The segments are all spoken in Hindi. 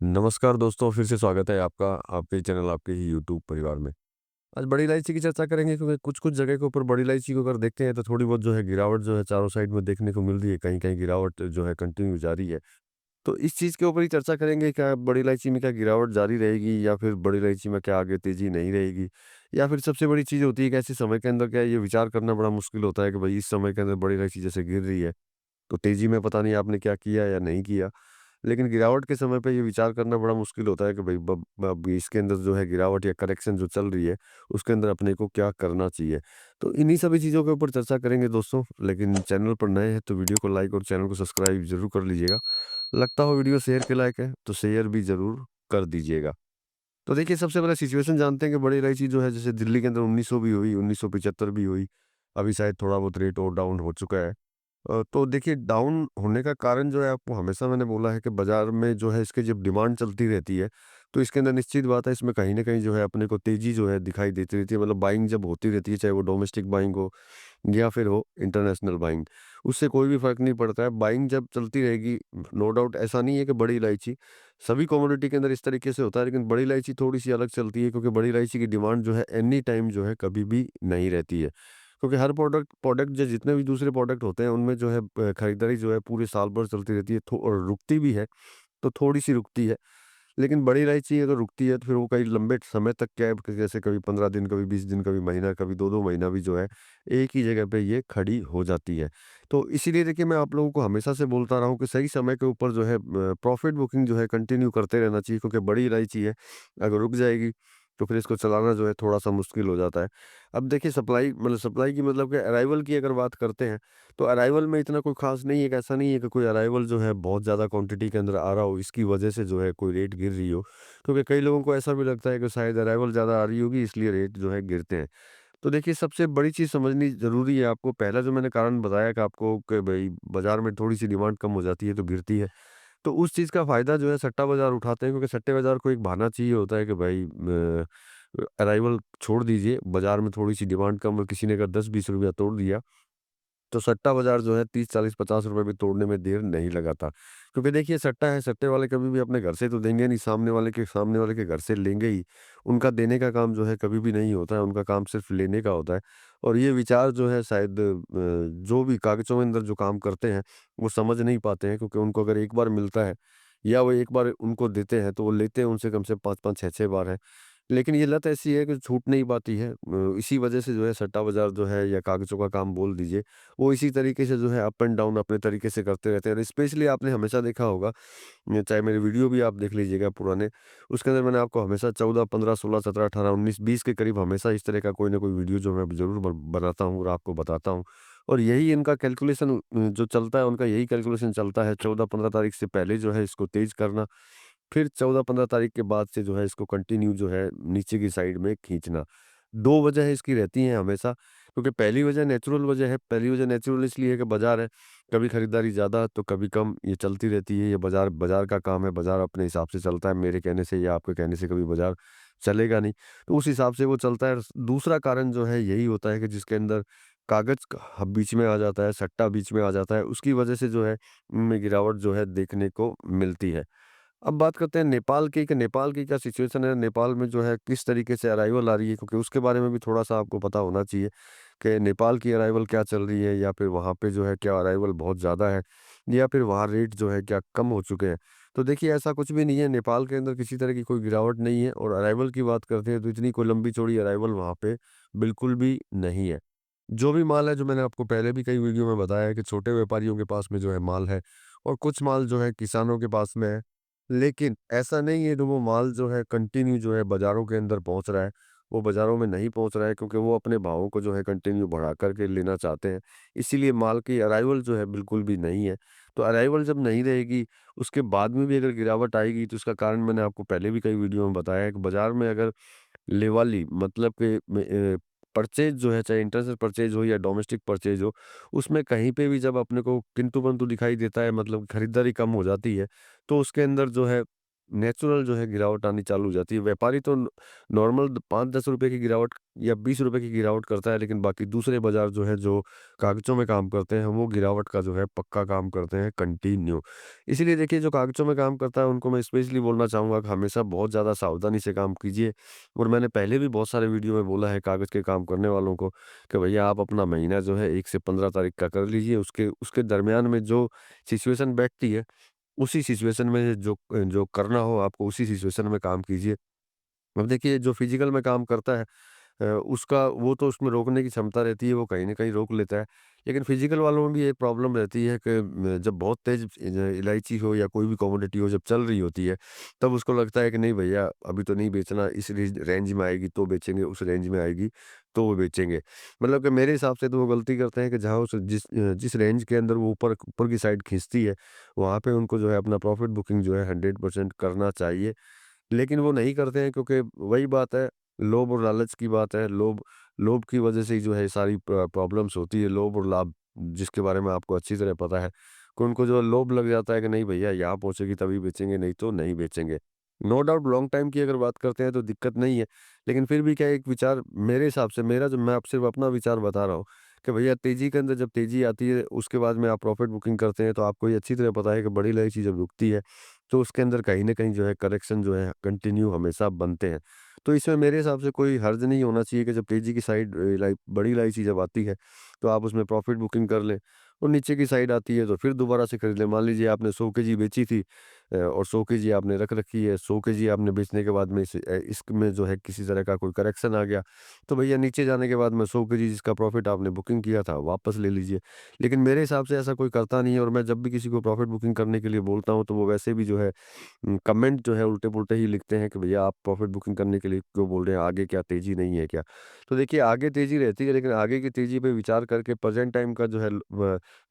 नमस्कार दोस्तों, फिर से स्वागत है आपका आपके चैनल, आपके ही यूट्यूब परिवार में। आज बड़ी इलायची की चर्चा करेंगे क्योंकि कुछ-कुछ जगह के ऊपर बड़ी इलायची को अगर देखते हैं तो थोड़ी बहुत जो है गिरावट जो है चारों साइड में देखने को मिल रही है, कहीं-कहीं गिरावट जो है कंटिन्यू जारी है। तो इस चीज़ के ऊपर ही चर्चा करेंगे, क्या बड़ी इलायची में क्या गिरावट जारी रहेगी या फिर बड़ी इलायची में क्या आगे तेज़ी नहीं रहेगी? या फिर सबसे बड़ी चीज़ होती है कि ऐसे समय के अंदर क्या ये विचार करना बड़ा मुश्किल होता है कि भई इस समय के अंदर बड़ी इलायची जैसे गिर रही है, तो तेज़ी में पता नहीं आपने क्या किया या नहीं किया। लेकिन गिरावट के समय पे ये विचार करना बड़ा मुश्किल होता है कि भई अब इसके अंदर जो है गिरावट या करेक्शन जो चल रही है, उसके अंदर अपने को क्या करना चाहिए। तो इन्हीं सभी चीज़ों के ऊपर चर्चा करेंगे दोस्तों, लेकिन चैनल पर नए हैं तो वीडियो को लाइक और चैनल को सब्सक्राइब ज़रूर कर लीजिएगा। लगता हो वीडियो शेयर के लायक है, तो शेयर भी ज़रूर कर दीजिएगा। तो देखिए, सबसे पहले सिचुएशन जानते हैं कि बड़ी इलायची जो है जैसे दिल्ली के अंदर 1900 भी हुई, 1975 भी हुई, अभी शायद थोड़ा बहुत रेट और डाउन हो चुका है। तो देखिए, डाउन होने का कारण जो है आपको हमेशा मैंने बोला है कि बाज़ार में जो है इसकी जब डिमांड चलती रहती है, तो इसके अंदर निश्चित बात है इसमें कहीं न कहीं जो है अपने को तेज़ी जो है दिखाई देती रहती है। मतलब बाइंग जब होती रहती है, चाहे वो डोमेस्टिक बाइंग हो या फिर हो इंटरनेशनल बाइंग, उससे कोई भी फ़र्क नहीं पड़ता है। बाइंग जब चलती रहेगी, नो डाउट ऐसा नहीं है कि बड़ी इलायची, सभी कमोडिटी के अंदर इस तरीके से होता है, लेकिन बड़ी इलायची थोड़ी-सी अलग चलती है क्योंकि बड़ी इलायची की डिमांड जो है एनी टाइम जो है कभी भी नहीं रहती है। क्योंकि हर प्रोडक्ट प्रोडक्ट जो जितने भी दूसरे प्रोडक्ट होते हैं उनमें जो है खरीदारी जो है पूरे साल भर चलती रहती है, और रुकती भी है, तो थोड़ी-सी रुकती है। लेकिन बड़ी इलायची अगर रुकती है तो फिर वो कई लंबे समय तक क्या है कि जैसे कभी 15 दिन, कभी 20 दिन, कभी महीना, कभी 2-2 महीना भी जो है एक ही जगह पे ये खड़ी हो जाती है। तो इसीलिए देखिए, मैं आप लोगों को हमेशा से बोलता रहा हूँ कि सही समय के ऊपर जो है प्रॉफिट बुकिंग जो है कंटिन्यू करते रहना चाहिए, क्योंकि बड़ी इलायची है, अगर रुक जाएगी तो फिर इसको चलाना जो है थोड़ा-सा मुश्किल हो जाता है। अब देखिए, सप्लाई की मतलब कि अराइवल की अगर बात करते हैं, तो अराइवल में इतना कोई ख़ास नहीं है कि ऐसा नहीं है कि कोई अराइवल जो है बहुत ज़्यादा क्वांटिटी के अंदर आ रहा हो, इसकी वजह से जो है कोई रेट गिर रही हो। क्योंकि कई लोगों को ऐसा भी लगता है कि शायद अराइवल ज़्यादा आ रही होगी इसलिए रेट जो है गिरते हैं। तो देखिए, सबसे बड़ी चीज़ समझनी ज़रूरी है आपको, पहला जो मैंने कारण बताया कि आपको कि भई बाज़ार में थोड़ी-सी डिमांड कम हो जाती है तो गिरती है। तो उस चीज़ का फ़ायदा जो है सट्टा बाज़ार उठाते हैं, क्योंकि सट्टे बाज़ार को एक बहाना चाहिए होता है कि भाई अराइवल छोड़ दीजिए, बाज़ार में थोड़ी-सी डिमांड कम और किसी ने अगर 10-20 रुपया तोड़ दिया, तो सट्टा बाज़ार जो है 30, 40, 50 रुपए भी तोड़ने में देर नहीं लगाता। क्योंकि देखिए, सट्टा है, सट्टे वाले कभी भी अपने घर से तो देंगे नहीं, सामने वाले के घर से लेंगे ही। उनका देने का काम जो है कभी भी नहीं होता है, उनका काम सिर्फ़ लेने का होता है। और ये विचार जो है शायद जो भी कागज़ों के अंदर जो काम करते हैं, वो समझ नहीं पाते हैं, क्योंकि उनको अगर एक बार मिलता है या वो एक बार उनको देते हैं, तो वो लेते हैं उनसे कम से 5-5, 6-6 बार है। लेकिन ये लत ऐसी है कि छूट नहीं पाती है। इसी वजह से जो है सट्टा बाज़ार जो है या कागज़ों का काम बोल दीजिए, वो इसी तरीके से जो है अप एंड डाउन अपने तरीके से करते रहते हैं। और स्पेशली आपने हमेशा देखा होगा, चाहे मेरे वीडियो भी आप देख लीजिएगा पुराने, उसके अंदर मैंने आपको हमेशा 14, 15, 16, 17, 18, 19, 20 के करीब हमेशा इस तरह का कोई ना कोई वीडियो जो मैं ज़रूर बनाता हूँ और आपको बताता हूँ। और यही इनका कैलकुलेशन जो चलता है, उनका यही कैलकुलेशन चलता है, 14-15 तारीख से पहले जो है इसको तेज़ करना, फिर 14-15 तारीख के बाद से जो है इसको कंटिन्यू जो है नीचे की साइड में खींचना। 2 वजह इसकी रहती हैं हमेशा, क्योंकि पहली वजह नेचुरल वजह है। पहली वजह नेचुरल इसलिए है कि बाज़ार है, कभी खरीदारी ज़्यादा तो कभी कम, ये चलती रहती है। ये बाज़ार बाज़ार का काम है, बाज़ार अपने हिसाब से चलता है। मेरे कहने से या आपके कहने से कभी बाज़ार चलेगा नहीं, तो उस हिसाब से वो चलता है। दूसरा कारण जो है यही होता है कि जिसके अंदर कागज़ का बीच में आ जाता है, सट्टा बीच में आ जाता है, उसकी वजह से जो है इनमें गिरावट जो है देखने को मिलती है। अब बात करते हैं नेपाल की, कि नेपाल की क्या सिचुएशन है, नेपाल में जो है किस तरीके से अराइवल आ रही है, क्योंकि उसके बारे में भी थोड़ा-सा आपको पता होना चाहिए कि नेपाल की अराइवल क्या चल रही है, या फिर वहाँ पे जो है क्या अराइवल बहुत ज़्यादा है, या फिर वहाँ रेट जो है क्या कम हो चुके हैं। तो देखिए, ऐसा कुछ भी नहीं है, नेपाल के अंदर किसी तरह की कोई गिरावट नहीं है, और अराइवल की बात करते हैं तो इतनी कोई लंबी-चौड़ी अराइवल वहाँ पे बिल्कुल भी नहीं है। जो भी माल है, जो मैंने आपको पहले भी कई वीडियो में बताया है कि छोटे व्यापारियों के पास में जो है माल है, और कुछ माल जो है किसानों के पास में है। लेकिन ऐसा नहीं है कि वो माल जो है कंटिन्यू जो है बाज़ारों के अंदर पहुँच रहा है। वो बाज़ारों में नहीं पहुँच रहा है, क्योंकि वो अपने भावों को जो है कंटिन्यू बढ़ा कर के लेना चाहते हैं। इसीलिए माल की अराइवल जो है बिल्कुल भी नहीं है। तो अराइवल जब नहीं रहेगी, उसके बाद में भी अगर गिरावट आएगी, तो उसका कारण मैंने आपको पहले भी कई वीडियो में बताया है कि बाज़ार में अगर लेवाली मतलब कि परचेज़ जो है, चाहे इंटरनेशनल परचेज़ हो या डोमेस्टिक परचेज़ हो, उसमें कहीं पे भी जब अपने को किंतु-परंतु दिखाई देता है, मतलब खरीदारी कम हो जाती है, तो उसके अंदर जो है नेचुरल जो है गिरावट आनी चालू हो जाती है। व्यापारी तो नॉर्मल 5-10 रुपए की गिरावट या 20 रुपए की गिरावट करता है, लेकिन बाकी दूसरे बाज़ार जो है, जो कागज़ों में काम करते हैं, वो गिरावट का जो है पक्का काम करते हैं कंटिन्यू। इसीलिए देखिए, जो कागज़ों में काम करता है उनको मैं स्पेशली बोलना चाहूँगा कि हमेशा बहुत ज़्यादा सावधानी से काम कीजिए। और मैंने पहले भी बहुत सारे वीडियो में बोला है कागज़ के काम करने वालों को कि भैया आप अपना महीना जो है 1 से 15 तारीख का कर लीजिए। उसके उसके दरमियान में जो सिचुएशन बैठती है, उसी सिचुएशन में जो करना हो आपको, उसी सिचुएशन में काम कीजिए। अब देखिए, जो फिज़िकल में काम करता है उसका वो तो उसमें रोकने की क्षमता रहती है, वो कहीं न कहीं रोक लेता है। लेकिन फिज़िकल वालों में भी एक प्रॉब्लम रहती है कि जब बहुत तेज़ इलायची हो या कोई भी कमोडिटी हो जब चल रही होती है, तब उसको लगता है कि नहीं भैया अभी तो नहीं बेचना, इस रेंज में आएगी तो बेचेंगे, उस रेंज में आएगी तो वो बेचेंगे। मतलब कि मेरे हिसाब से तो वो गलती करते हैं कि जहाँ जिस रेंज के अंदर वो ऊपर ऊपर की साइड खींचती है, वहाँ पे उनको जो है अपना प्रॉफ़िट बुकिंग जो है 100% करना चाहिए। लेकिन वो नहीं करते हैं, क्योंकि वही बात है, लोभ और लालच की बात है। लोभ लोभ की वजह से ही जो है सारी प्रॉब्लम्स होती है। लोभ और लाभ, जिसके बारे में आपको अच्छी तरह पता है कि उनको जो लोभ लग जाता है कि नहीं भैया यहाँ पहुँचेगी तभी बेचेंगे, नहीं तो नहीं बेचेंगे। नो डाउट लॉन्ग टाइम की अगर बात करते हैं तो दिक्कत नहीं है। लेकिन फिर भी क्या है, एक विचार मेरे हिसाब से, मेरा जो मैं आप सिर्फ़ अपना विचार बता रहा हूँ कि भैया तेज़ी के अंदर जब तेज़ी आती है उसके बाद में आप प्रॉफ़िट बुकिंग करते हैं, तो आपको ये अच्छी तरह पता है कि बड़ी इलायची जब रुकती है तो उसके अंदर कहीं न कहीं जो है करेक्शन जो है कंटिन्यू हमेशा बनते हैं। तो इसमें मेरे हिसाब से कोई हर्ज नहीं होना चाहिए कि जब तेज़ी की साइड बड़ी इलायची जब आती है, तो आप उसमें प्रॉफ़िट बुकिंग कर लें और नीचे की साइड आती है तो फिर दोबारा से खरीद लें। मान लीजिए आपने 100 केजी बेची थी और 100 केजी आपने रख रखी है, 100 केजी आपने बेचने के बाद में इसमें जो है किसी तरह का कोई करेक्शन आ गया, तो भैया नीचे जाने के बाद में 100 केजी जिसका प्रॉफ़िट आपने बुकिंग किया था, वापस ले लीजिए। लेकिन मेरे हिसाब से ऐसा कोई करता नहीं है, और मैं जब भी किसी को प्रॉफ़िट बुकिंग करने के लिए बोलता हूँ, तो वो वैसे भी जो है कमेंट जो है उल्टे-पुल्टे ही लिखते हैं कि भैया आप प्रॉफ़िट बुकिंग करने के लिए क्यों बोल रहे हैं, आगे क्या तेज़ी नहीं है क्या? तो देखिए, आगे तेज़ी रहती है, लेकिन आगे की तेज़ी पे विचार करके प्रेज़ेंट टाइम का जो है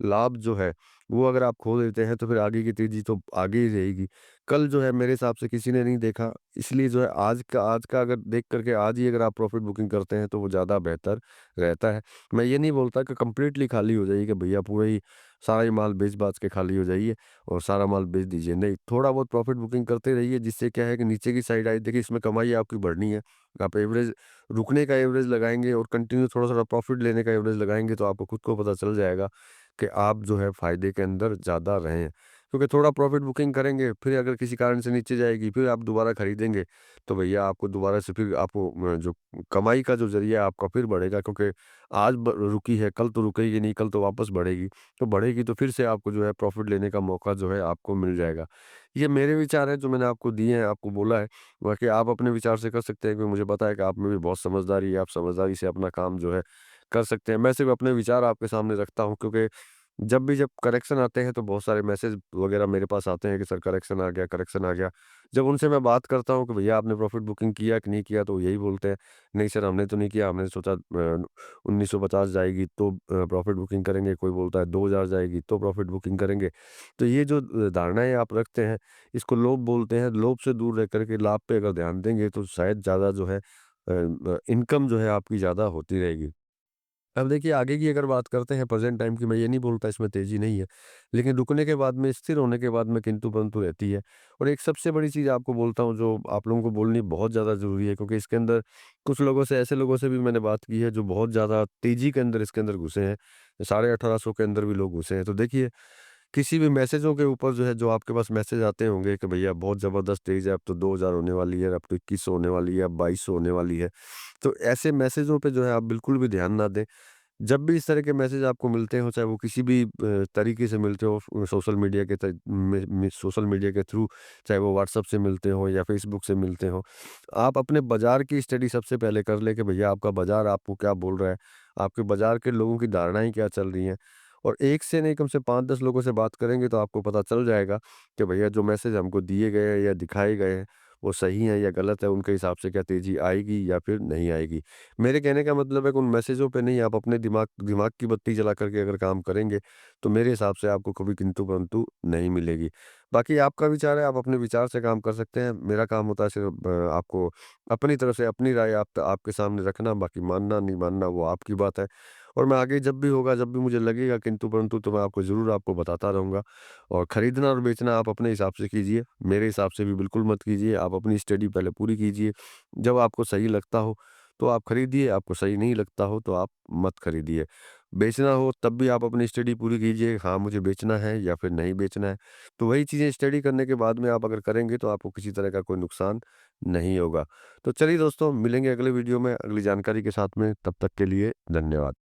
लाभ जो है, वो अगर आप खो देते हैं तो फिर आगे की तेज़ी तो आगे ही रहेगी। कल जो है मेरे हिसाब से किसी ने नहीं देखा, इसलिए जो है आज का अगर देख कर के आज ही अगर आप प्रॉफ़िट बुकिंग करते हैं तो वो ज़्यादा बेहतर रहता है। मैं ये नहीं बोलता कि कंप्लीटली खाली हो जाइए कि भैया पूरा ही सारा ही माल बेच-बाच के खाली हो जाइए और सारा माल बेच दीजिए। नहीं, थोड़ा बहुत प्रॉफ़िट बुकिंग करते रहिए, जिससे क्या है कि नीचे की साइड आए, देखिए इसमें कमाई आपकी बढ़नी है। आप एवरेज रुकने का एवरेज लगाएँगे और कंटिन्यू थोड़ा-थोड़ा प्रॉफ़िट लेने का एवरेज लगाएँगे, तो आपको खुद को पता चल जाएगा कि आप जो है फ़ायदे के अंदर ज़्यादा रहे हैं। क्योंकि थोड़ा प्रॉफ़िट बुकिंग करेंगे, फिर अगर किसी कारण से नीचे जाएगी, फिर आप दोबारा खरीदेंगे, तो भैया आपको दोबारा से फिर आपको जो कमाई का जो ज़रिया है आपका फिर बढ़ेगा, क्योंकि आज रुकी है, कल तो रुकेगी नहीं, कल तो वापस बढ़ेगी। तो बढ़ेगी तो फिर से आपको जो है प्रॉफ़िट लेने का मौका जो है आपको मिल जाएगा। ये मेरे विचार हैं जो मैंने आपको दिए हैं, आपको बोला है। बाकी आप अपने विचार से कर सकते हैं, क्योंकि मुझे पता है कि आप में भी बहुत समझदारी है, आप समझदारी से अपना काम जो है कर सकते हैं। मैं सिर्फ़ अपने विचार आपके सामने रखता हूँ, क्योंकि जब करेक्शन आते हैं तो बहुत सारे मैसेज वगैरह मेरे पास आते हैं कि सर करेक्शन आ गया, करेक्शन आ गया। जब उनसे मैं बात करता हूँ कि भैया आपने प्रॉफ़िट बुकिंग किया कि नहीं किया, तो यही बोलते हैं, नहीं सर हमने तो नहीं किया, हमने सोचा 1950 जाएगी तो प्रॉफ़िट बुकिंग करेंगे, कोई बोलता है 2000 जाएगी तो प्रॉफ़िट बुकिंग करेंगे। तो ये जो धारणाएँ आप रखते हैं, इसको लोभ बोलते हैं। लोभ से दूर रह कर के लाभ पे अगर ध्यान देंगे तो शायद ज़्यादा जो है इनकम जो है आपकी ज़्यादा होती रहेगी। अब देखिए, आगे की अगर बात करते हैं प्रेज़ेंट टाइम की, मैं ये नहीं बोलता इसमें तेज़ी नहीं है। लेकिन रुकने के बाद में, स्थिर होने के बाद में किंतु-परंतु रहती है। और एक सबसे बड़ी चीज़ आपको बोलता हूँ जो आप लोगों को बोलनी बहुत ज़्यादा ज़रूरी है, क्योंकि इसके अंदर कुछ लोगों से, ऐसे लोगों से भी मैंने बात की है जो बहुत ज़्यादा तेज़ी के अंदर इसके अंदर घुसे हैं। 1850 के अंदर भी लोग घुसे हैं। तो देखिए, किसी भी मैसेजों के ऊपर जो है, जो आपके पास मैसेज आते होंगे कि भैया बहुत ज़बरदस्त तेज़ है, अब तो 2000 होने वाली है, अब तो 2100 होने वाली है, अब 2200 होने वाली है। तो ऐसे मैसेजों पे जो है आप बिल्कुल भी ध्यान ना दें। जब भी इस तरह के मैसेज आपको मिलते हो, चाहे वो किसी भी तरीके से मिलते हो, सोशल मीडिया के थ्रू, चाहे वो व्हाट्सएप से मिलते हो या फेसबुक से मिलते हो, आप अपने बाजार की स्टडी सबसे पहले कर लें कि भैया आपका बाजार आपको क्या बोल रहा है, आपके बाजार के लोगों की धारणाएं क्या चल रही हैं। और एक से नहीं, कम से 5-10 लोगों से बात करेंगे तो आपको पता चल जाएगा कि भैया जो मैसेज हमको दिए गए हैं या दिखाए गए हैं, वो सही है या गलत है, उनके हिसाब से क्या तेजी आएगी या फिर नहीं आएगी। मेरे कहने का मतलब है कि उन मैसेजों पे नहीं, आप अपने दिमाग दिमाग की बत्ती जला करके अगर काम करेंगे, तो मेरे हिसाब से आपको कभी किंतु-परंतु नहीं मिलेगी। बाकी आपका विचार है, आप अपने विचार से काम कर सकते हैं। मेरा काम होता है सिर्फ़ आपको अपनी तरफ से अपनी राय आपके सामने रखना, बाकी मानना नहीं मानना वो आपकी बात है। और मैं आगे जब भी होगा, जब भी मुझे लगेगा किंतु परंतु, तो मैं आपको ज़रूर आपको बताता रहूँगा। और खरीदना और बेचना आप अपने हिसाब से कीजिए, मेरे हिसाब से भी बिल्कुल मत कीजिए। आप अपनी स्टडी पहले पूरी कीजिए, जब आपको सही लगता हो तो आप खरीदिए, आपको सही नहीं लगता हो तो आप मत खरीदिए। बेचना हो तब भी आप अपनी स्टडी पूरी कीजिए, हाँ, मुझे बेचना है या फिर नहीं बेचना है। तो वही चीज़ें स्टडी करने के बाद में आप अगर करेंगे तो आपको किसी तरह का कोई नुकसान नहीं होगा। तो चलिए दोस्तों, मिलेंगे अगले वीडियो में अगली जानकारी के साथ में, तब तक के लिए धन्यवाद।